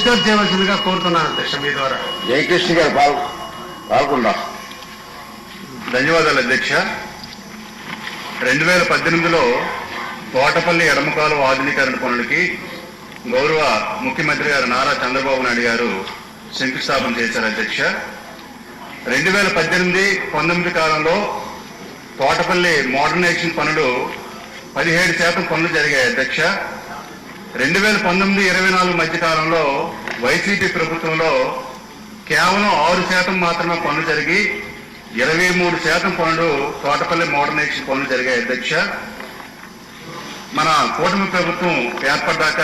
విజ్ఞప్తి చేయవలసిందిగా కోరుతున్నాను అధ్యక్ష మీ ద్వారా. జయకృష్ణ గారు పాల్గొందా. ధన్యవాదాలు అధ్యక్ష. 2018లో తోటపల్లి ఎడమకాలువ ఆధునీకరణ పనులకి గౌరవ ముఖ్యమంత్రి గారు నారా చంద్రబాబు నాయుడు గారు శంకుస్థాపన చేశారు అధ్యక్ష. 2018-19 కాలంలో తోటపల్లి మోడర్నైజేషన్ పనులు 17% పనులు జరిగాయి అధ్యక్ష. 2019-24 మధ్య కాలంలో వైసీపీ ప్రభుత్వంలో కేవలం 6% మాత్రమే పనులు జరిగి 23% పనులు తోటపల్లి మోడర్నైజేషన్ పనులు జరిగాయి అధ్యక్ష. మన కూటమి ప్రభుత్వం ఏర్పడ్డాక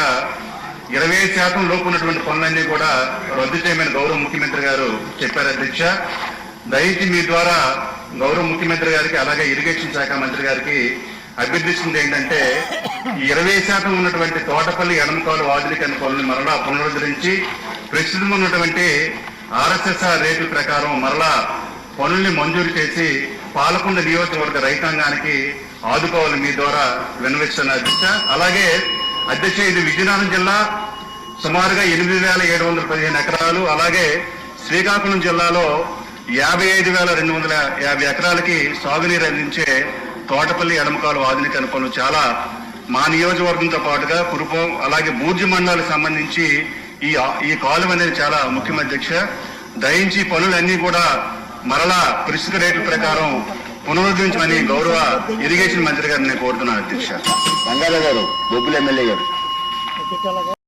25% లోపు ఉన్నటువంటి పనులన్నీ కూడా రద్దు చేయమని గౌరవ ముఖ్యమంత్రి గారు చెప్పారు అధ్యక్ష. దయచేసి మీ ద్వారా గౌరవ ముఖ్యమంత్రి గారికి అలాగే ఇరిగేషన్ శాఖ మంత్రి గారికి అభ్యర్థిస్తుంది ఏంటంటే, ఈ 20% ఉన్నటువంటి తోటపల్లి ఎడమకాలు ఆధునీకరణ పనులను మరలా పునరుద్ధరించి ప్రస్తుతం ఉన్నటువంటి RSSR రేట్ల ప్రకారం మరలా పనుల్ని మంజూరు చేసి పాలకొండ నియోజకవర్గ రైతాంగానికి ఆదుకోవాలి మీ ద్వారా విన్నవిస్తున్న అధ్యక్ష. అలాగే అధ్యక్ష, ఇది విజయనగరం జిల్లా సుమారుగా 8,715 ఎకరాలు, అలాగే శ్రీకాకుళం జిల్లాలో 55,250 ఎకరాలకి సాగునీరు అందించే తోటపల్లి ఎడమకాలు ఆధునీకరణ పనులు చాలా మా నియోజకవర్గంతో పాటుగా కురుపం అలాగే బూర్జి మండలాలకు సంబంధించి ఈ కాలువ అనేది చాలా ముఖ్యం అధ్యక్ష. దయించి పనులన్నీ కూడా మరలా ప్రస్తుత రేట్ల ప్రకారం పునరుద్ధరించమని గౌరవ ఇరిగేషన్ మంత్రి గారిని కోరుతున్నాను అధ్యక్ష. రంగారావు గారు, బొబ్బుల ఎమ్మెల్యే గారు.